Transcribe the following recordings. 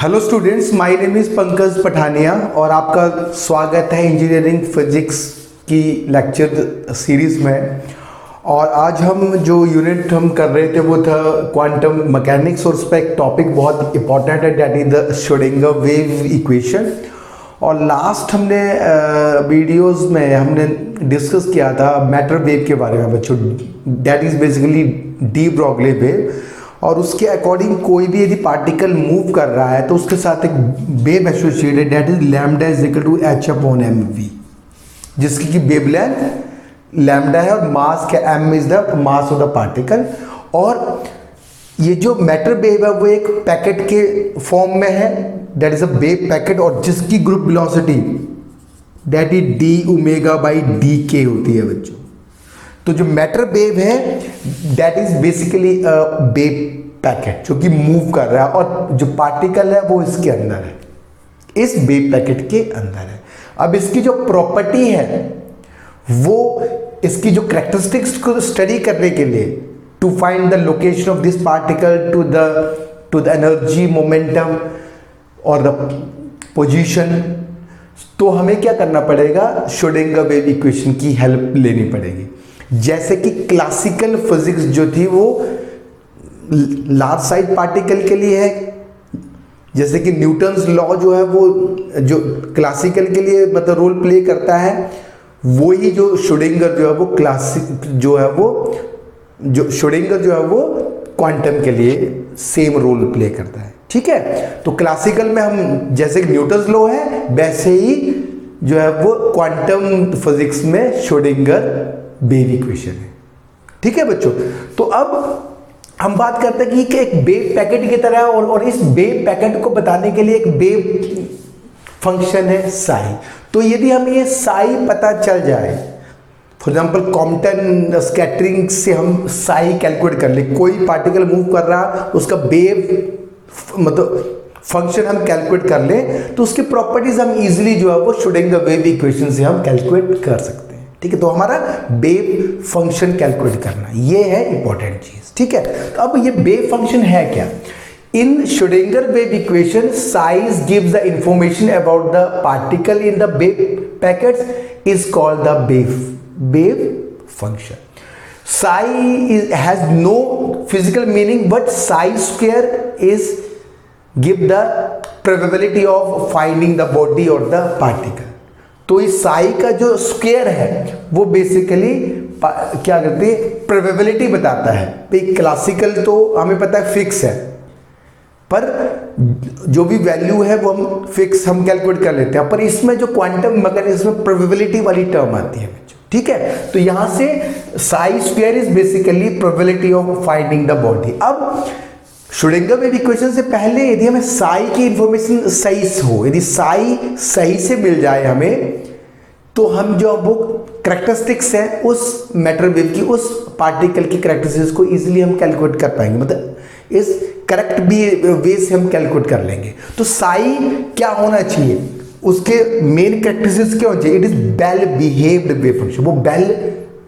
Hello students, my name is Pankaj Pathania और आपका स्वागत है इंजीनियरिंग फिजिक्स की लेक्चर सीरीज़ में। और आज हम जो यूनिट हम कर रहे थे वो था क्वांटम मैकेनिक्स और उस पर एक टॉपिक बहुत इंपॉर्टेंट है, that is the Schrodinger wave equation. और लास्ट हमने वीडियोस में हमने डिस्कस किया था मैटर वेव के बारे में बच्चों, that is basically de Broglie wave. और उसके अकॉर्डिंग कोई भी यदि पार्टिकल मूव कर रहा है तो उसके साथ एक wave associated, that is lambda is equal to H upon M V, जिसकी की वेवलेंथ लैम्डा है और मास का M is the mass of the particle. और ये जो मैटर वेव है वो एक पैकेट के फॉर्म में है, that is a wave packet, और जिसकी group velocity that is D omega by D के होती है बच्चों। तो जो मैटर वेव है that is basically wave packet जो कि मूव कर रहा है, और जो पार्टिकल है वो इसके अंदर है, इस वेव पैकेट के अंदर है। अब इसकी जो प्रॉपर्टी है वो इसकी जो कैरेक्टरिस्टिक्स को स्टडी करने के लिए, to find the location of this particle to the energy momentum और द पोजीशन, तो हमें क्या करना पड़ेगा, श्रोडिंगर वेव इक्वेशन की हेल्प लेनी पड़ेगी। जैसे कि क्लासिकल फिजिक्स जो थी वो लार्ज साइज पार्टिकल के लिए है, जैसे कि न्यूटन्स लॉ जो है वो जो क्लासिकल के लिए मतलब रोल प्ले करता है, वही जो श्रोडिंगर जो है वो क्लासिक जो है वो जो श्रोडिंगर जो है वो क्वांटम के लिए सेम रोल प्ले करता है। ठीक है, तो क्लासिकल में हम जैसे कि न्यूटन्स लॉ है वैसे ही जो है वो क्वांटम फिजिक्स में श्रोडिंगर वेव इक्वेशन है। ठीक है बच्चों, तो अब हम बात करते हैं कि एक वेव पैकेट की तरह, और इस वेव पैकेट को बताने के लिए एक वेव फंक्शन है साई। तो यदि हमें ये साई पता चल जाए, फॉर एग्जांपल कॉम्पटन स्कैटरिंग से हम साई कैलकुलेट कर ले, कोई पार्टिकल मूव कर रहा उसका वेव मतलब फंक्शन हम कैलकुलेट कर ले, तो उसकी प्रॉपर्टीज हम इजीली जो है वो श्रोडिंगर वेव इक्वेशन से हम कैलकुलेट कर सकते हैं। ठीक है, तो हमारा वेव फंक्शन कैलकुलेट करना ये है इंपॉर्टेंट चीज। ठीक है, तो अब ये वेव फंक्शन है क्या? In Schrodinger wave equation psi gives the information about the particle in the wave packets is called the wave function. Psi has no physical meaning but psi square is give the probability of finding the body or the particle. तो इस साई का जो square है वो basically क्या करती है, probability बताता है। क्लासिकल तो हमें पता है फिक्स है, पर जो भी वैल्यू है वो हम फिक्स हम कैलकुलेट कर लेते हैं, पर इसमें जो क्वांटम मैकेनिक्स में प्रोबेबिलिटी वाली टर्म आती है बच्चों। ठीक है, तो यहां से Sai square is basically probability of finding the body. अब श्रोडिंगर वेव इक्वेशन से पहले यदि हमें साई की इंफॉर्मेशन सही हो, यदि साई सही से मिल जाए हमें, तो हम जो वो कैरेक्टरिस्टिक्स है उस मैटर वेव की, उस पार्टिकल की कैरेक्टरिस्टिक्स को इजीली हम कैलकुलेट कर पाएंगे, मतलब इस करेक्ट भी वे से हम कैलकुलेट कर लेंगे। तो साई क्या होना चाहिए, उसके मेन कैरेक्टरिस्टिक्स क्या होना चाहिए, it is well behaved wave function, वो वेल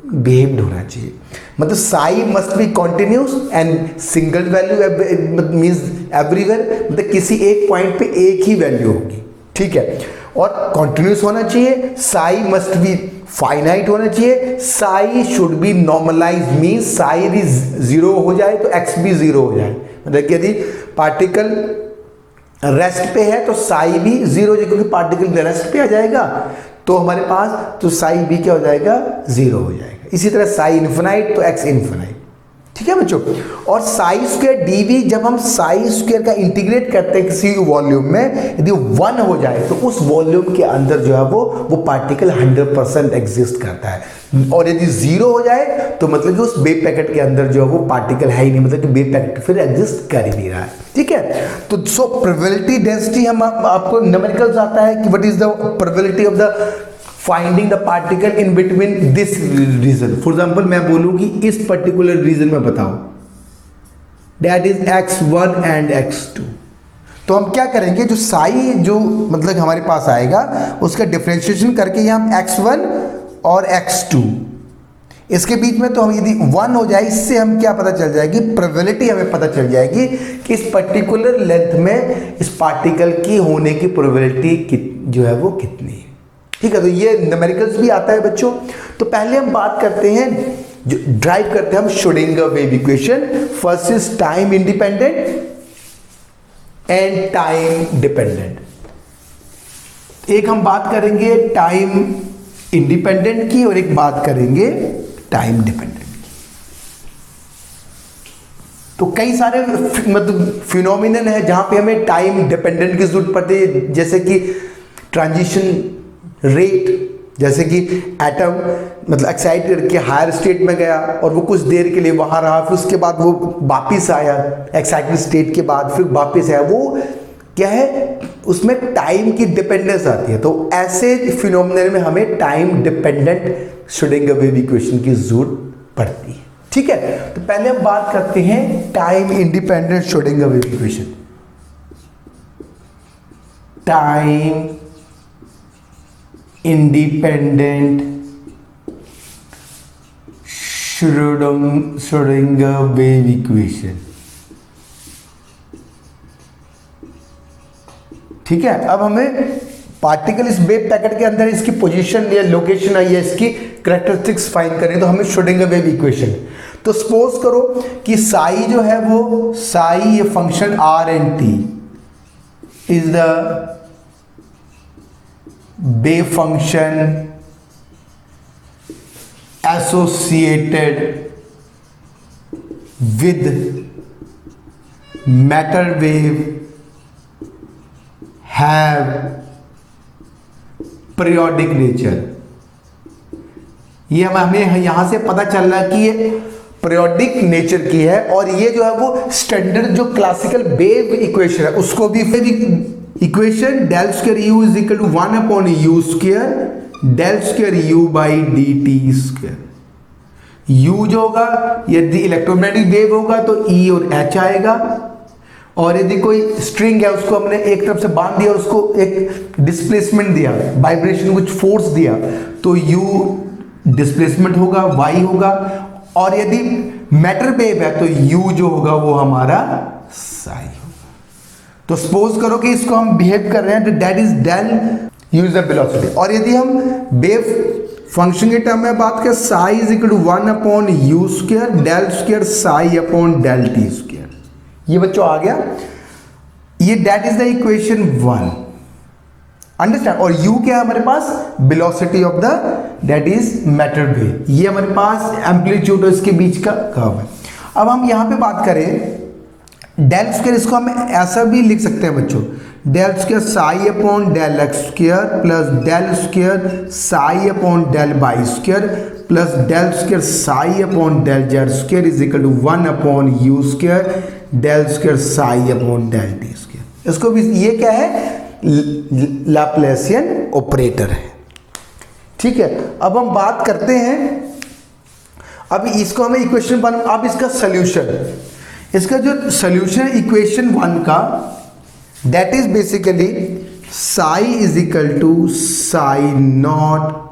बिहेव्ड होना चाहिए। मतलब Sai must be continuous and single value means everywhere, मतलब किसी एक पॉइंट पे एक ही वैल्यू होगी। ठीक है, और कॉन्टिन्यूस होना चाहिए, साई मस्ट बी फाइनाइट होना चाहिए, psi should be normalize means psi यदि जीरो हो जाए तो एक्स भी जीरो हो जाए, मतलब यदि पार्टिकल रेस्ट पे है तो साई भी जीरो हो जाए, क्योंकि पार्टिकल रेस्ट पे आ जाएगा तो हमारे पास तो साई भी क्या हो जाएगा, जीरो हो जाएगा। इसी तरह साई इन्फिनाइट तो एक्स इन्फिनाइट। ठीक है बच्चों, और साई स्क्वायर डी वी जब हम साई स्क्वायर का इंटीग्रेट करते हैं किसी वॉल्यूम में, यदि 1 हो जाए तो उस वॉल्यूम के अंदर जो है वो पार्टिकल 100% एग्जिस्ट करता है, और यदि 0 हो जाए तो मतलब कि उस वेव पैकेट के अंदर जो है वो पार्टिकल है ही नहीं, मतलब कि वेव पैकेट फिर एग्जिस्ट कर ही नहीं रहा है। ठीक है, तो सो प्रोबेबिलिटी डेंसिटी हम आपको न्यूमेरिकल्स आता है कि what is the probability of the finding the particle in between this region. For example मैं बोलूं कि इस पर्टिकुलर रीजन में बताओ, that is x1 and x2, तो हम क्या करेंगे, जो साई जो मतलब हमारे पास आएगा उसका डिफरेंशिएशन करके ये हम x1 और x2 इसके बीच में तो हम यदि 1 हो जाए, इससे हम क्या पता चल जाएगी, प्रोबेबिलिटी हमें पता चल जाएगी कि इस पर्टिकुलर लेंथ में इस पार्टिकल की होने की प्रोबेबिलिटी जो है वो कितनी है। ठीक है, तो ये न्यूमेरिकल्स भी आता है बच्चों। तो पहले हम बात करते हैं, जो ड्राइव करते हैं हम Schrodinger wave equation. First is time independent and time dependent. एक हम बात करेंगे टाइम इंडिपेंडेंट की और एक बात करेंगे टाइम डिपेंडेंट की। तो कई सारे मतलब फिनोमिनन है जहां पे हमें टाइम डिपेंडेंट की जरूरत पड़ती है, जैसे कि ट्रांजिशन रेट, जैसे कि एटम मतलब एक्साइट करके हायर स्टेट में गया और वो कुछ देर के लिए वहां रहा, फिर उसके बाद वो वापिस आया एक्साइटेड स्टेट के बाद, फिर वापिस आया, वो क्या है, उसमें टाइम की डिपेंडेंस आती है। तो ऐसे फिनोमिनन में हमें time dependent Schrodinger wave equation की जरूरत पड़ती है। ठीक है, तो पहले हम बात करते हैं time independent Schrodinger wave equation. Time independent Schrodinger wave equation. ठीक है, अब हमें पार्टिकल इस वेव पैकेट के अंदर इसकी पोजीशन या लोकेशन है या इसकी कैरेक्टरिस्टिक्स फाइंड करें, तो हमें श्रोडिंगर वेव इक्वेशन। तो सपोज करो कि साई जो है वो साई ये function R and T is the wave function associated with matter wave have periodic nature. ये हमें यहां से पता चल रहा है कि ये पीरियोडिक नेचर की है, और ये जो है वो स्टैंडर्ड जो क्लासिकल वेव इक्वेशन है उसको भी equation del square U is equal to 1 upon you square del square U by D T square. U जो होगा यदि इलेक्ट्रोमैग्नेटिक वेव होगा तो ई और एच आएगा, और यदि कोई स्ट्रिंग है उसको हमने एक तरफ से बांध दिया और उसको एक डिस्प्लेसमेंट दिया, वाइब्रेशन कुछ फोर्स दिया, तो यू डिस्प्लेसमेंट होगा, वाई होगा, और यदि मैटर वेव है तो यू जो होगा वो हमारा साई होगा। तो सपोज करो कि इसको हम बिहेव कर रहे हैं तो that is del U is the velocity, और यदि हम वेव फंक्शन के टर्म में बात करें psi is equal to 1 upon you square del square psi upon del T square. ये बच्चों आ गया, ये that is the equation 1, understand. और u क्या है हमारे पास, velocity of the that is matter wave, ये हमारे पास एम्पलीट्यूड और इसके बीच का कर्व है। अब हम यहां पे बात करें डेल स्क्वायर, इसको हम ऐसा भी लिख सकते हैं बच्चों, del square psi upon del X square plus del square psi upon del Y square plus del square psi upon del Z square is equal to 1 upon you square del square psi upon del T square. इसको भी ये क्या है, Laplacian operator है। ठीक है, अब हम बात करते हैं, अब इसको हमें इक्वेशन 1, अब इसका सॉल्यूशन, इसका जो सॉल्यूशन है इक्वेशन 1 का, that is basically psi is equal to psi naught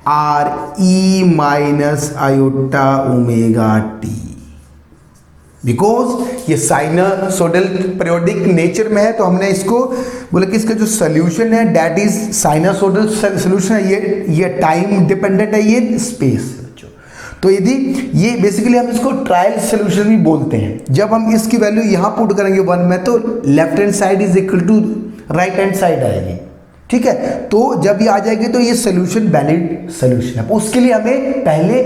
R E minus iota omega T, because ये साइनसोइडल पीरियोडिक नेचर में है, तो हमने इसको बोले कि इसका जो सोल्यूशन है दैट इज साइनसोइडल सोल्यूशन है, ये टाइम डिपेंडेंट है, ये स्पेस। तो यदि ये बेसिकली हम इसको ट्रायल सोल्यूशन भी बोलते हैं। जब हम इसकी वैल्यू यहाँ पुट करेंगे 1 में तो left hand side is equal to right hand side आएगी। ठीक है, तो जब ये आ जाएगी तो ये सोल्यूशन वैलिड सोल्यूशन है। उसके लिए हमें पहले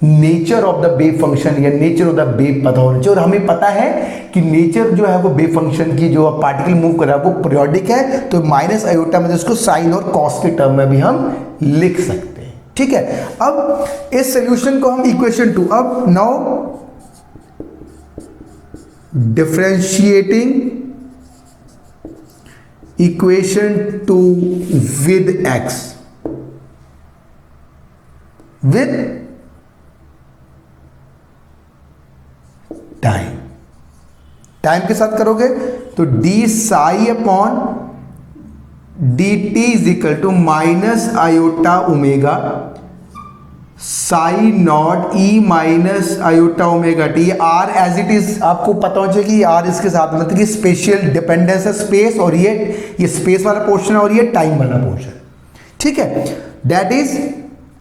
nature of the wave function या नेचर ऑफ द वेव पता होना चाहिए, और हमें पता है कि नेचर जो है वो वेव फंक्शन की जो पार्टिकल मूव कर रहा है वो पीरियोडिक है, तो माइनस आयोटा में इसको साइन और कॉस के टर्म में भी हम लिख सकते हैं। ठीक है, अब इस सोल्यूशन को हम इक्वेशन 2, अब now differentiating equation 2 with x with time के साथ करोगे तो D psi upon D T is equal to minus iota omega psi naught E minus iota omega T. Or as it is आपको पता होना चाहिए कि आर इसके साथ मतलब कि स्पेशियल डिपेंडेंस है स्पेस, और ये स्पेस वाला पोर्शन है और ये टाइम वाला पोर्शन, ठीक है। दैट इज,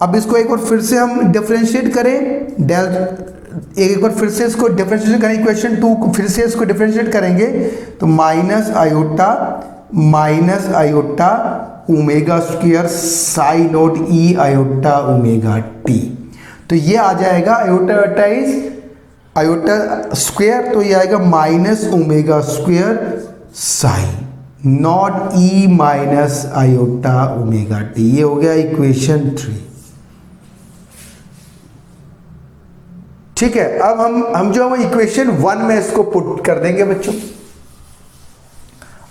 अब इसको एक बार फिर से हम डिफरेंशिएट करें, एक बार फिर से इसको डिफरेंशिएट करें, इक्वेशन 2 फिर से इसको डिफरेंशिएट करेंगे तो minus iota omega square Sai naught ई आयोटा ओमेगा टी। तो ये आ जाएगा आयोटा इज आयोटा स्क्वायर, तो ये आएगा minus omega square Sai naught E minus iota omega T. ये हो गया इक्वेशन 3, ठीक है। अब हम जो हम इक्वेशन 1 में इसको पुट कर देंगे बच्चों।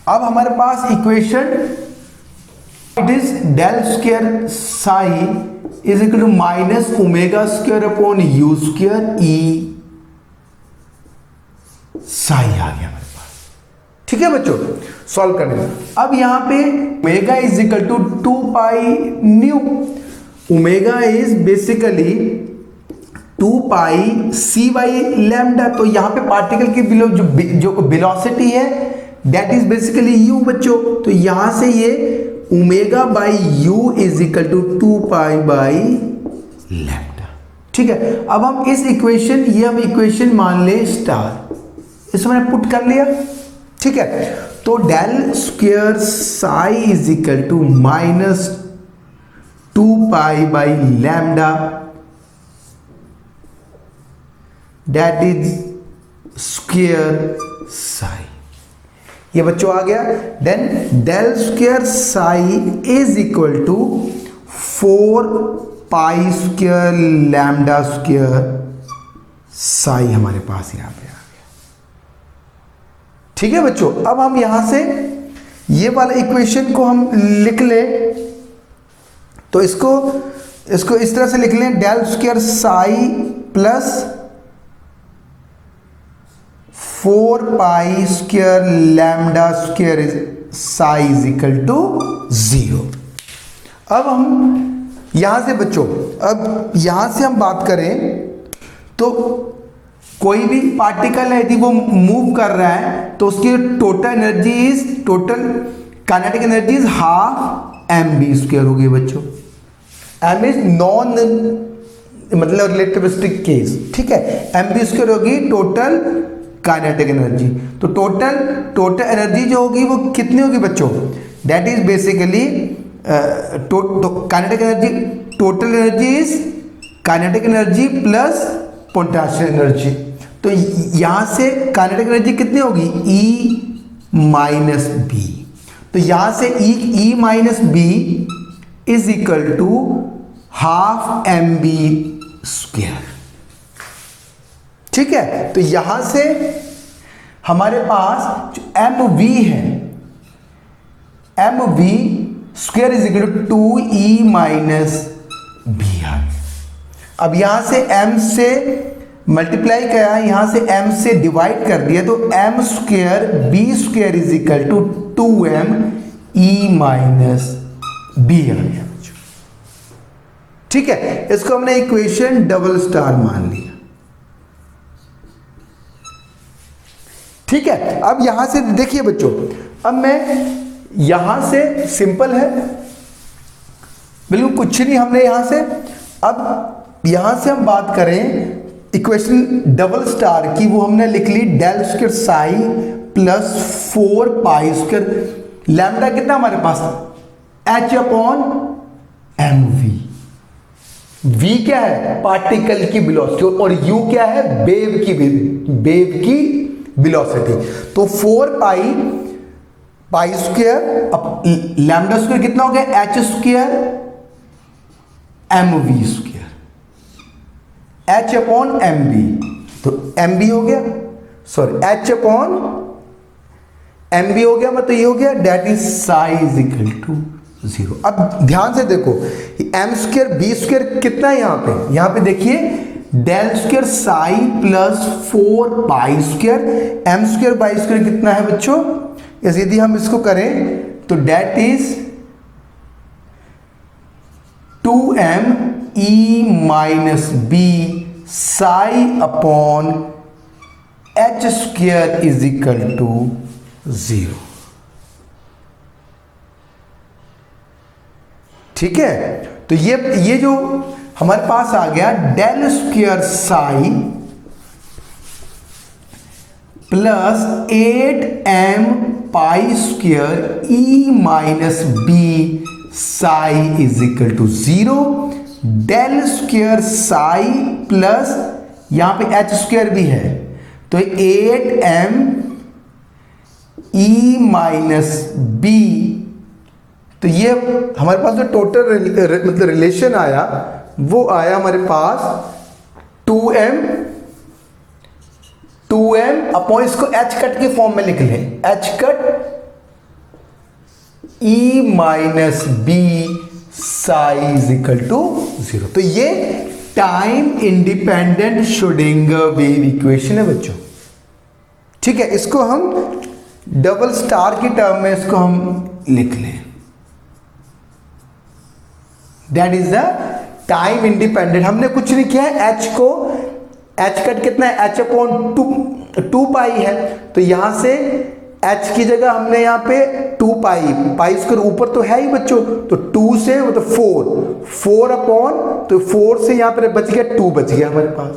अब हमारे पास equation it is del square psi is equal to minus omega square upon you square E psi आ गया हमारे पास, ठीक है बच्चों। सॉल्व करने में अब यहां पे omega is equal to 2 pi nu. Omega is basically 2 pi C by lambda. तो यहां पे पार्टिकल की जो वेलोसिटी है दैट इज बेसिकली यू बच्चों। तो यहां से ये omega by U is equal to 2 pi by lambda, ठीक है। अब हम इस इक्वेशन, ये हम इक्वेशन मान ले स्टार, इसको मैंने पुट कर लिया, ठीक है। तो del square psi is equal to minus 2 pi by lambda that is square psi. ये बच्चों आ गया। Then del square psi is equal to 4 pi square lambda square psi हमारे पास यहां पे आ गया, ठीक है बच्चों। अब हम यहां से ये वाला इक्वेशन को हम लिख ले, तो इसको इस तरह से लिख लें, del square psi plus 4 pi square lambda square psi is equal to 0। अब हम यहां से बच्चों, अब यहां से हम बात करें तो कोई भी पार्टिकल है यदि वो मूव कर रहा है तो उसकी total energy is, total kinetic energy is half M B square होगी बच्चों। एम इज नॉन मतलब रिलेटिविस्टिक केस, ठीक है। एम बी स्क्वायर होगी टोटल काइनेटिक एनर्जी। तो टोटल एनर्जी जो होगी वो कितनी होगी बच्चों? That is basically kinetic energy, total energy is kinetic energy plus potential energy. तो यहां से काइनेटिक एनर्जी कितनी होगी? E minus V. तो यहां से E minus B is equal to half M B square, ठीक है। तो यहां से हमारे पास जो एम वी है, M V square is equal to 2E minus B आ गया। अब यहां से m से मल्टीप्लाई किया, यहां से m से डिवाइड कर दिया, तो m square B square is equal to 2m E minus B आ गया, ठीक है। इसको हमने इक्वेशन डबल स्टार मान लिया, ठीक है। अब यहां से देखिए बच्चों, अब मैं यहां से सिंपल है, बिल्कुल कुछ नहीं हमने यहां से। अब यहां से हम बात करें इक्वेशन डबल स्टार की, वो हमने लिख ली del square psi plus 4 pi square lambda कितना हमारे पास? h upon M V. v क्या है? पार्टिकल की वेलोसिटी, और u क्या है? वेव की वेलोसिटी। तो 4 पाई स्क्वायर, अब लैम्डा स्क्वायर कितना हो गया? h square M V square, h upon M V. तो एम बी हो गया, sorry h upon M V हो गया, मतलब ये हो गया that is psi is equal to 0। अब ध्यान से देखो, एम स्क्वायर बी स्क्वायर कितना है यहाँ पे? यहाँ पे देखिए del square psi plus 4 pi square, M square by square कितना है बच्चों? यदि हम इसको करें तो that is 2m E minus V psi upon H square is equal to 0। ठीक है, तो ये जो हमारे पास आ गया del square psi plus 8m pi square E minus V psi is equal to 0। Del square psi plus यहां पे एच स्क्वायर भी है, तो 8m ई माइनस बी, तो ये हमारे पास जो टोटल मतलब रिलेशन आया वो आया हमारे पास 2m अपॉन, इसको एच कट के फॉर्म में लिख लें, H cut E minus V psi is equal to 0। तो ये time independent Schrodinger wave equation है बच्चों। ठीक है, इसको हम डबल स्टार की टर्म में इसको हम लिख लें, that is the time independent. हमने कुछ नहीं किया है, एच को, एच कट कितना है, एच अपॉन 2 पाई है, तो यहां से एच की जगह हमने यहां पे 2 पाई स्क्वायर ऊपर तो है ही बच्चों, तो 2 से मतलब 4 अपॉन, तो 4 से यहां पर बच गया 2 बच गया हमारे पास।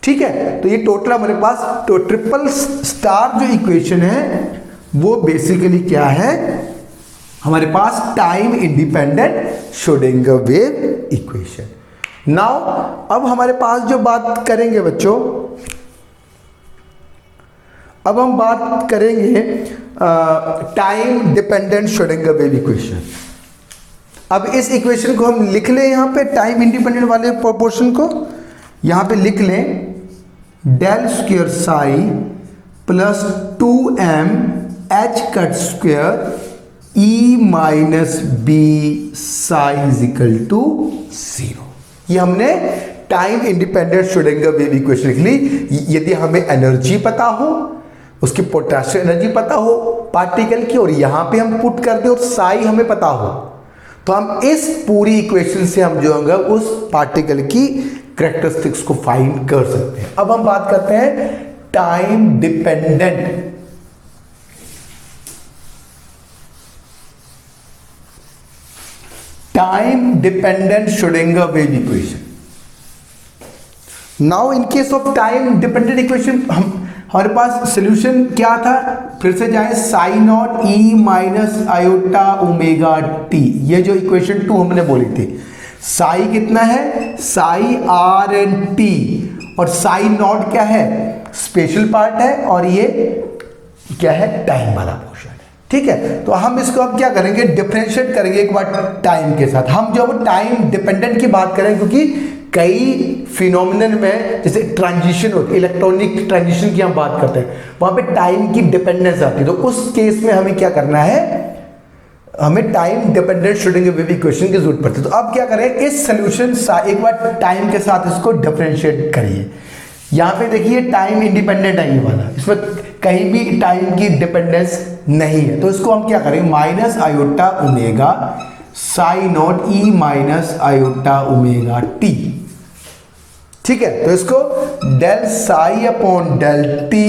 ठीक है, तो ये टोटल हमारे पास तो ट्रिपल स्टार जो इक्वेशन है वो बेसिकली क्या है, हमारे पास time independent Schrodinger wave equation. Now अब हमारे पास जो बात करेंगे बच्चों, अब हम बात करेंगे time dependent Schrodinger wave equation. अब इस इक्वेशन को हम लिख लें यहां पे, टाइम इंडिपेंडेंट वाले प्रोपोर्शन को यहां पे लिख लें, del square psi plus 2m H cut square E minus V psi is equal to 0। ये हमने time independent Schrodinger wave equation लिख ली। यदि हमें एनर्जी पता हो, उसकी पोटेंशियल एनर्जी पता हो पार्टिकल की, और यहां पे हम पुट कर दे और साई हमें पता हो, तो हम इस पूरी इक्वेशन से हम जो होगा उस पार्टिकल की कैरेक्टरिस्टिक्स को फाइंड कर सकते हैं। अब हम बात करते हैं time dependent Schrodinger wave equation. Now in case of time dependent equation, हमारे पास सोल्यूशन क्या था, फिर से जाए, Sai naught E minus iota omega T, ये जो इक्वेशन 2 हमने बोली थी, साई कितना है, साई आर एन टी, और साई नॉट क्या है, स्पेशल पार्ट है, और ये क्या है, टाइम वाला पोर्शन है। ठीक है, तो हम इसको अब क्या करेंगे, डिफरेंशिएट करेंगे एक बार टाइम के साथ। हम जब टाइम डिपेंडेंट की बात करें, क्योंकि कई फिनोमिनन में जैसे ट्रांजिशन होती है, इलेक्ट्रॉनिक ट्रांजिशन की हम बात करते हैं, वहां पे टाइम की डिपेंडेंस आती है, तो उस केस में हमें क्या करना है, हमें time dependent Schrodinger wave equation की जरूरत पड़ती है। तो अब क्या करें, इस सोल्यूशन एक बार टाइम के साथ इसको डिफरेंशिएट करिए। यहां पे देखिए टाइम इंडिपेंडेंट है ये वाला, इसमें कहीं भी टाइम की डिपेंडेंस नहीं है, तो इसको हम क्या करेंगे, minus iota omega psi naught E minus iota omega T. ठीक है, तो इसको del psi upon del T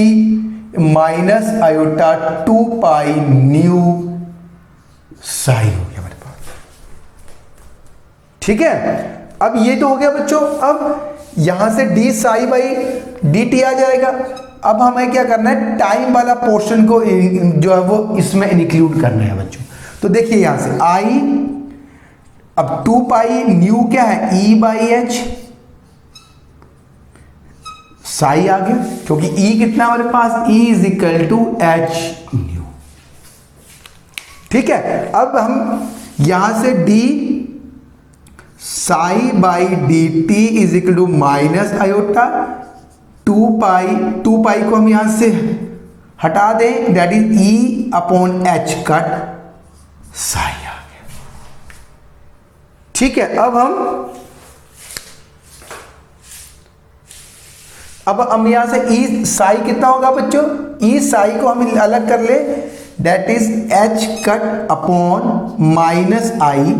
minus iota 2 pi nu psi हो गया हमारे पास। ठीक है, अब ये तो हो गया बच्चों। अब यहां से D psi by D T आ जाएगा। अब हमें क्या करना है, टाइम वाला पोर्शन को जो है वो इसमें इंक्लूड करना है बच्चों। तो देखिए यहां से आई, अब 2 पाई न्यू क्या है, ई बाई एच, साई आ गया, क्योंकि ई कितना हमारे पास, E is equal to H nu. ठीक है, अब हम यहां से D psi by D T is equal to minus iota 2 pi को हम यहां से हटा दें, that is E upon H cut psi आ गया। ठीक है, अब हम यहां से ई साई कितना होगा बच्चों, ई साई को हम अलग कर ले, that is H cut upon minus I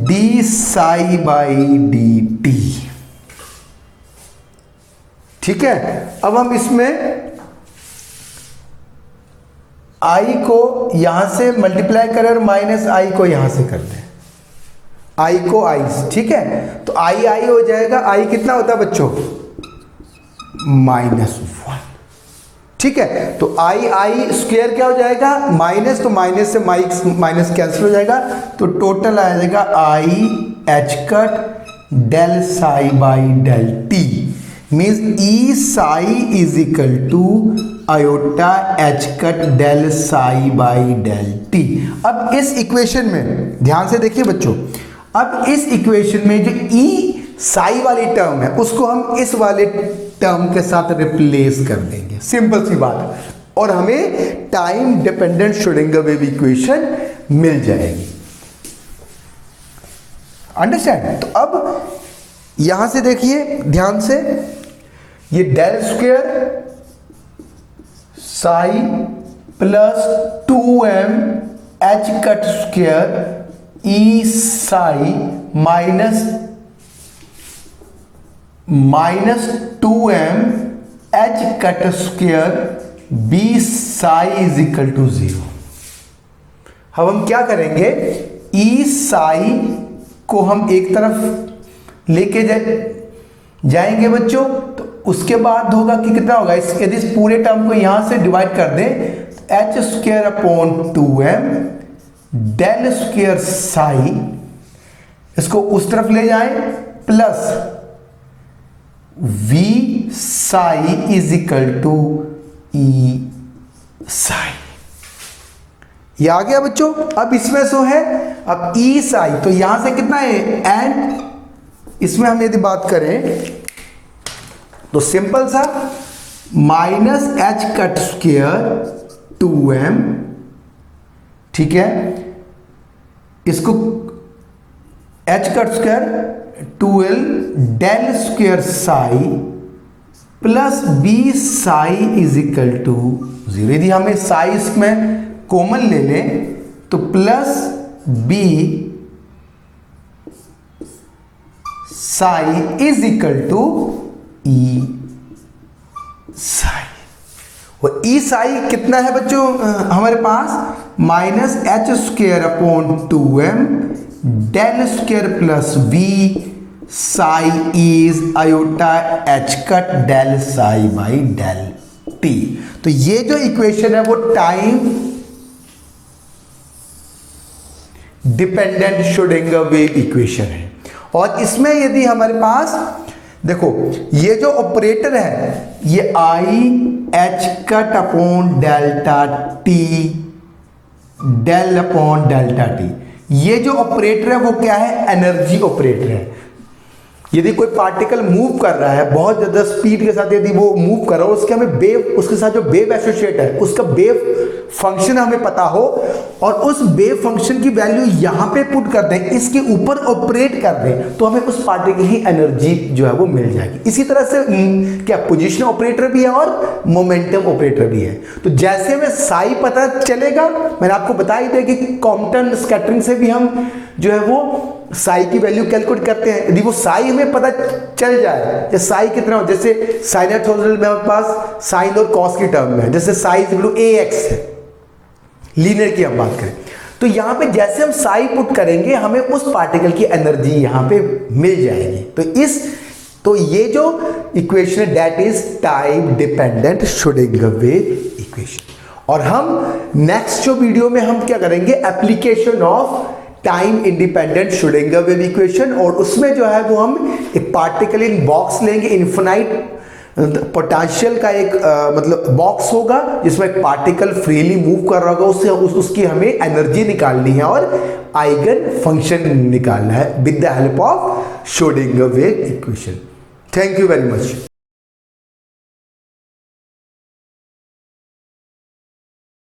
D psi by D T. ठीक है, अब हम इसमें आई को यहां से मल्टीप्लाई करें और माइनस आई को यहां से कर दें, आई को आई। ठीक है, तो आई आई हो जाएगा, आई कितना होता है बच्चों, -1। ठीक है, तो आई आई स्क्वायर क्या हो जाएगा, माइनस, तो माइनस से माइनस कैंसिल हो जाएगा, तो टोटल आ जाएगा I H cut del psi by del T, means E psi is equal to iota H cut del psi by del T. अब इस इक्वेशन में ध्यान से देखिए बच्चों, अब इस इक्वेशन में जो ई साई वाली टर्म है उसको हम इस वाले टर्म के साथ रिप्लेस कर देंगे, सिंपल सी बात, और हमें time dependent Schrodinger wave equation मिल जाएगी। अंडरस्टैंड? तो अब यहां से देखिए ध्यान से, ये del square psi plus 2m H cut square E psi minus 2m H cut square V psi is equal to 0। अब हम क्या करेंगे, ई साई को हम एक तरफ लेके जाएंगे बच्चों, तो उसके बाद होगा कि कितना होगा, यदि इस पूरे टर्म को यहां से डिवाइड कर दें, H square upon 2m del square psi, इसको उस तरफ ले जाएं, plus v psi is equal to E psi. ये आ गया बच्चों। अब इसमें सो है, अब ई साई, तो यहां से कितना है, एंड इसमें हम यदि बात करें तो सिंपल सा minus H cut square 2m, ठीक है, इसको H cut square 2l del square psi plus B psi is equal to 0। यदि हमें साई इसमें कॉमन ले लें तो plus B psi is equal to E psi. और ई साई कितना है बच्चों हमारे पास, minus H square upon 2m del square plus V psi is iota H cut del psi by del T. तो ये जो इक्वेशन है वो time dependent Schrodinger wave equation है। और इसमें यदि हमारे पास देखो, ये जो ऑपरेटर है ये I H cut upon delta T del upon delta T, ये जो ऑपरेटर है वो क्या है, एनर्जी ऑपरेटर है। यदि कोई पार्टिकल मूव कर रहा है बहुत ज्यादा स्पीड के साथ, यदि वो मूव कर रहा हो, उसके हमें वेव, उसके साथ जो वेव एसोसिएट है उसका वेव फंक्शन हमें पता हो, और उस वेव फंक्शन की वैल्यू यहां पे पुट कर दें, इसके ऊपर ऑपरेट कर दें, तो हमें उस पार्टिकल की एनर्जी जो है वो मिल जाएगी। इसी तरह से क्या पोजीशन ऑपरेटर भी है और मोमेंटम ऑपरेटर भी है। तो जैसे हमें साई पता चलेगा, मैंने आपको बता ही दिया कि कॉम्पटन स्कैटरिंग से भी हम जो है वो साई की वैल्यू कैलकुलेट करते हैं। यदि वो साई हमें पता चल जाए, जैसे साई कितना हो, जैसे साइनसॉइडल में हमारे पास साइन और कॉस की टर्म में है, जैसे psi is equal to ax है, लीनियर की हम बात करें, तो यहां पे जैसे हम साई पुट करेंगे हमें उस पार्टिकल की एनर्जी यहां पे मिल जाएगी। तो ये जो इक्वेशन है that is time dependent Schrodinger wave equation. और हम नेक्स्ट जो वीडियो में हम क्या करेंगे, application of time independent Schrodinger wave equation, और उसमें जो है वो हम एक पार्टिकल इन बॉक्स लेंगे, इन्फिनाइट पोटेंशियल का एक मतलब बॉक्स होगा जिसमें एक पार्टिकल फ्रीली मूव कर रहा होगा, उससे उसकी हमें एनर्जी निकालनी है और आइगन फंक्शन निकालना है with the help of Schrodinger wave equation. Thank you very much.